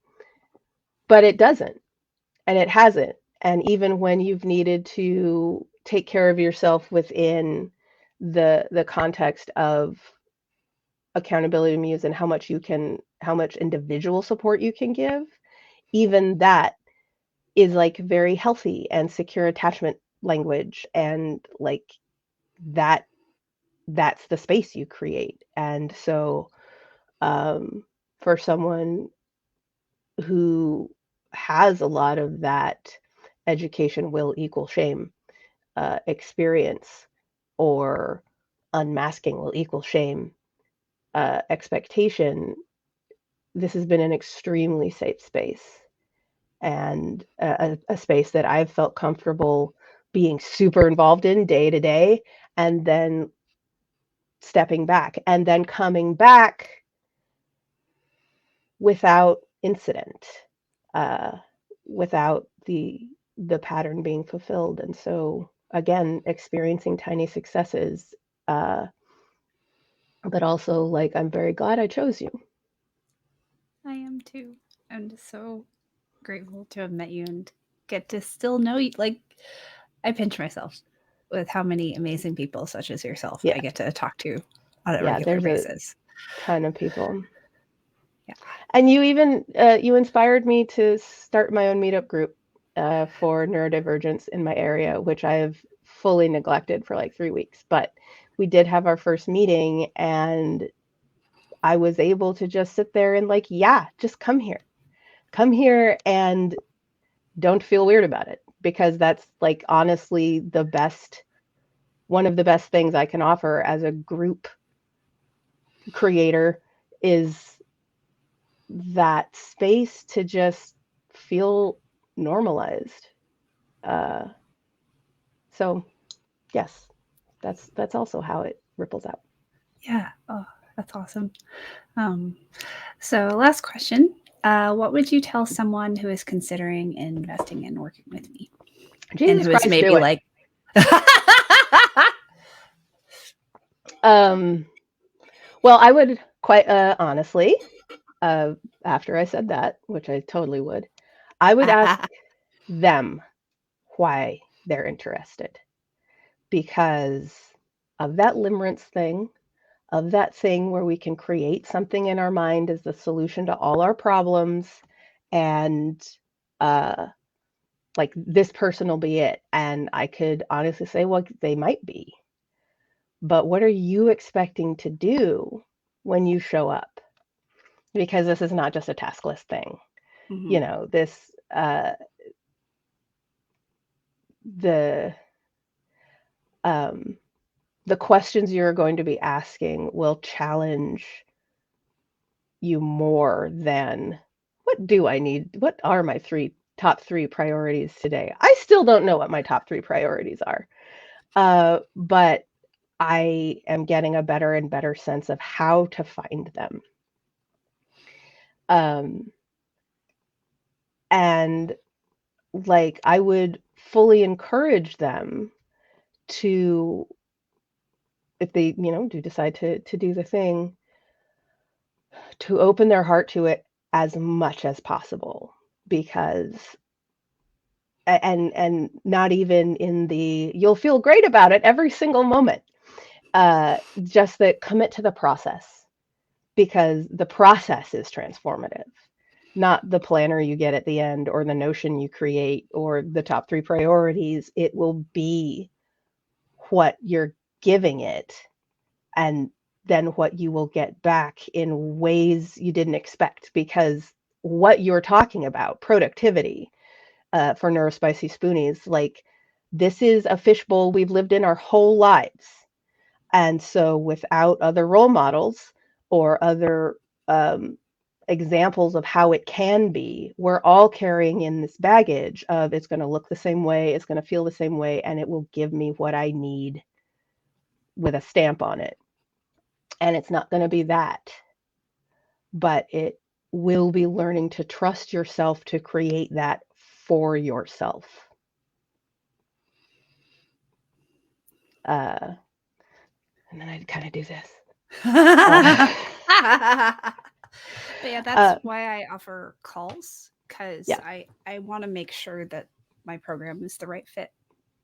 [SPEAKER 2] but it doesn't, and it hasn't. And even when you've needed to take care of yourself within the context of Accountability Muse and how much individual support you can give, even that is like very healthy and secure attachment language, and like that that's the space you create. And so for someone who has a lot of that education will equal shame experience, or unmasking will equal shame expectation, this has been an extremely safe space, and a space that I've felt comfortable being super involved in day to day, and then stepping back and then coming back without incident, uh, without the pattern being fulfilled. And so again, experiencing tiny successes, uh, but also like I'm very glad I chose you.
[SPEAKER 1] I am too. I'm just so grateful to have met you and get to still know you. Like, I pinch myself with how many amazing people, such as yourself,
[SPEAKER 2] Yeah,
[SPEAKER 1] I get to talk to on a
[SPEAKER 2] yeah.
[SPEAKER 1] regular
[SPEAKER 2] There's a
[SPEAKER 1] basis.
[SPEAKER 2] ton of people.
[SPEAKER 1] Yeah.
[SPEAKER 2] And you even you inspired me to start my own meetup group for neurodivergence in my area, which I have fully neglected for like 3 weeks. But we did have our first meeting, and I was able to just sit there and like, yeah, just come here, and don't feel weird about it, because that's like honestly one of the best things I can offer as a group creator is that space to just feel normalized. Uh, so yes, that's also how it ripples out.
[SPEAKER 1] Yeah. Oh, that's awesome. Um, so, last question. What would you tell someone who is considering investing in working with me and
[SPEAKER 2] Jesus
[SPEAKER 1] who is
[SPEAKER 2] Christ, do
[SPEAKER 1] maybe
[SPEAKER 2] it.
[SPEAKER 1] like,
[SPEAKER 2] Um, well, I would quite honestly, after I said that, which I totally would, I would ask them why they're interested, because of that limerence thing, of that thing where we can create something in our mind as the solution to all our problems, and uh, like this person will be it. And I could honestly say, well, they might be, but what are you expecting to do when you show up? Because this is not just a task list thing.
[SPEAKER 1] Mhm.
[SPEAKER 2] You know, this uh, the um, the questions you're going to be asking will challenge you more than what do I need? What are my top three priorities today? I still don't know what my top three priorities are, but I am getting a better and better sense of how to find them. Um, and like I would fully encourage them to, if they do decide to do the thing, to open their heart to it as much as possible, because and not even in the you'll feel great about it every single moment, just that commit to the process, because the process is transformative, not the planner you get at the end or the notion you create or the top three priorities. It will be what you're giving it, and then what you will get back in ways you didn't expect, because what you're talking about, productivity, for Neurospicy Spoonies, like this is a fishbowl we've lived in our whole lives. And so without other role models or other examples of how it can be, we're all carrying in this baggage of it's going to look the same way, it's going to feel the same way, and it will give me what I need with a stamp on it. And it's not going to be that, but it will be learning to trust yourself to create that for yourself. And then I'd kind of do this.
[SPEAKER 1] But yeah, that's why I offer calls, because
[SPEAKER 2] Yeah.
[SPEAKER 1] I want to make sure that my program is the right fit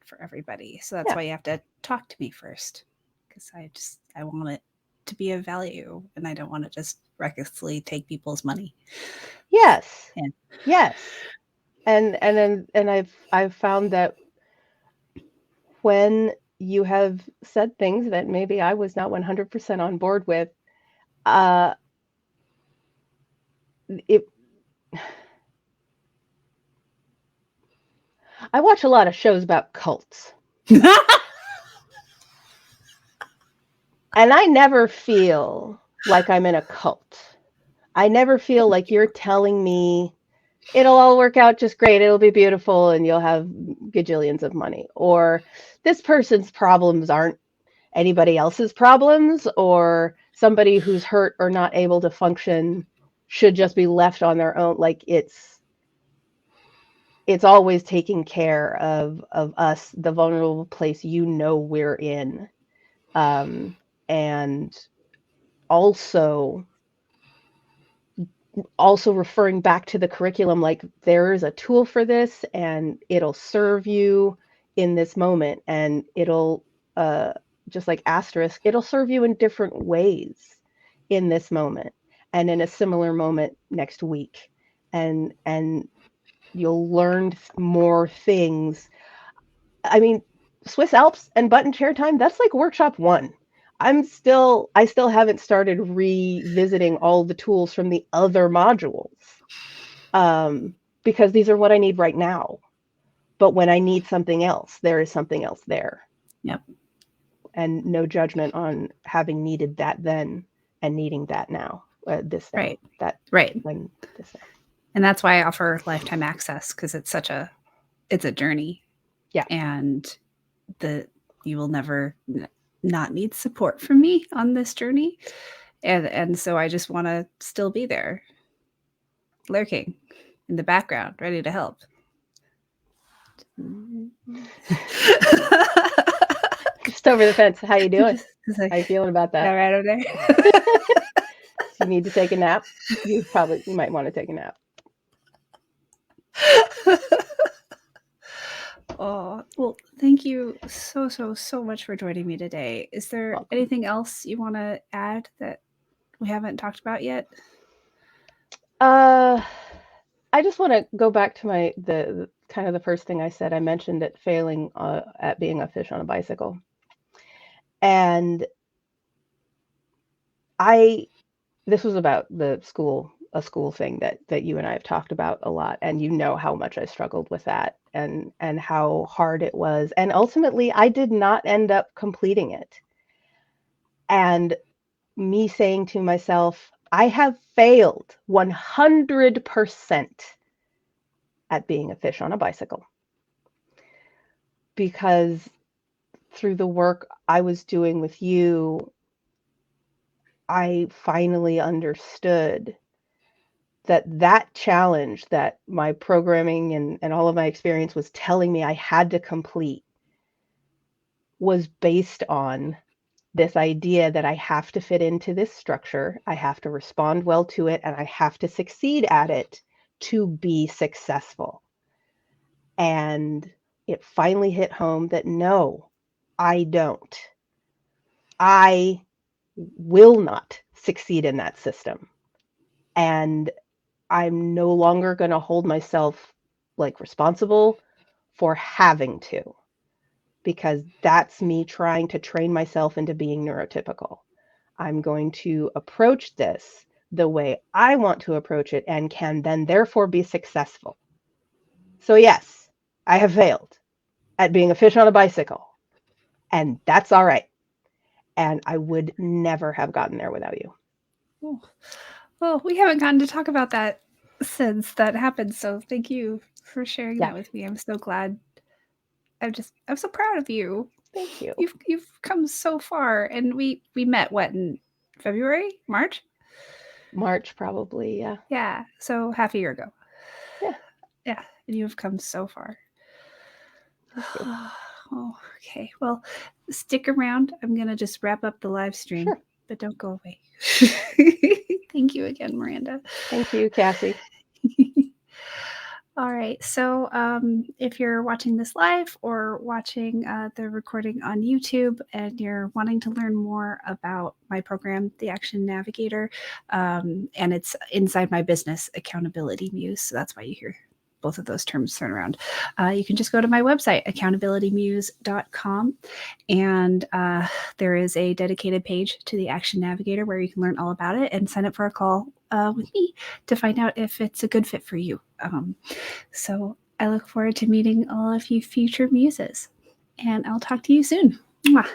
[SPEAKER 1] for everybody. So that's
[SPEAKER 2] Yeah.
[SPEAKER 1] why you have to talk to me first, because I want it to be of value, and I don't want to just recklessly take people's money.
[SPEAKER 2] Yes.
[SPEAKER 1] Yeah.
[SPEAKER 2] Yes. And I've found that when you have said things that maybe I was not 100% on board with, I watch a lot of shows about cults. And I never feel like I'm in a cult. I never feel like you're telling me it'll all work out just great, it'll be beautiful, and you'll have gajillions of money. Or this person's problems aren't anybody else's problems, or somebody who's hurt or not able to function should just be left on their own. Like it's always taking care of us, the vulnerable place we're in. And also referring back to the curriculum, like there is a tool for this and it'll serve you in this moment, and it'll just like asterisk, it'll serve you in different ways in this moment and in a similar moment next week, and you'll learn more things. I mean, Swiss Alps and button chair time, that's like workshop 1. I still haven't started revisiting all the tools from the other modules, because these are what I need right now. But when I need something else, there is something else there.
[SPEAKER 1] Yep.
[SPEAKER 2] And no judgment on having needed that then and needing that now, this now.
[SPEAKER 1] Right.
[SPEAKER 2] That
[SPEAKER 1] right.
[SPEAKER 2] When this now.
[SPEAKER 1] And that's why I offer lifetime access, because it's a journey.
[SPEAKER 2] Yeah.
[SPEAKER 1] And you will never not need support from me on this journey. And so I just want to still be there, lurking in the background, ready to help.
[SPEAKER 2] Just over the fence. How you doing? How you feeling about that?
[SPEAKER 1] All right over there.
[SPEAKER 2] You need to take a nap? You might want to take a nap.
[SPEAKER 1] Oh, well, thank you so much for joining me today. Is there anything else you want to add that we haven't talked about yet?
[SPEAKER 2] I just want to go back to the kind of the first thing I said. I mentioned it failing at being a fish on a bicycle. And this was about a school thing that you and I have talked about a lot, and you know how much I struggled with that and how hard it was. And ultimately, I did not end up completing it. And me saying to myself, I have failed 100% at being a fish on a bicycle, because through the work I was doing with you, I finally understood that challenge that my programming and all of my experience was telling me I had to complete was based on this idea that I have to fit into this structure, I have to respond well to it, and I have to succeed at it to be successful. And it finally hit home that no, I don't. I will not succeed in that system. And I'm no longer going to hold myself like responsible for having to, because that's me trying to train myself into being neurotypical. I'm going to approach this the way I want to approach it and can then therefore be successful. So yes, I have failed at being a fish on a bicycle, and that's all right. And I would never have gotten there without you.
[SPEAKER 1] Oh. Well, we haven't gotten to talk about that since that happened. So thank you for sharing
[SPEAKER 2] Yeah.
[SPEAKER 1] that with me. I'm so glad. I'm so proud of you.
[SPEAKER 2] Thank you.
[SPEAKER 1] You've come so far, and we met what in February, March?
[SPEAKER 2] March, probably. Yeah.
[SPEAKER 1] Yeah, so half a year ago.
[SPEAKER 2] Yeah.
[SPEAKER 1] Yeah, and you have come so far.
[SPEAKER 2] Thank you.
[SPEAKER 1] Oh, okay. Well, stick around. I'm gonna just wrap up the live stream,
[SPEAKER 2] Sure.
[SPEAKER 1] but don't go away. Thank you again, Miranda.
[SPEAKER 2] Thank you, Cassie.
[SPEAKER 1] All right. So, if you're watching this live or watching the recording on YouTube and you're wanting to learn more about my program, the Action Navigator, and it's inside my business, Accountability Muse. So that's why you hear both of those terms thrown around. You can just go to my website, accountabilitymuse.com, and there is a dedicated page to the Action Navigator where you can learn all about it and sign up for a call with me to find out if it's a good fit for you. So I look forward to meeting all of you future muses, and I'll talk to you soon. Mwah.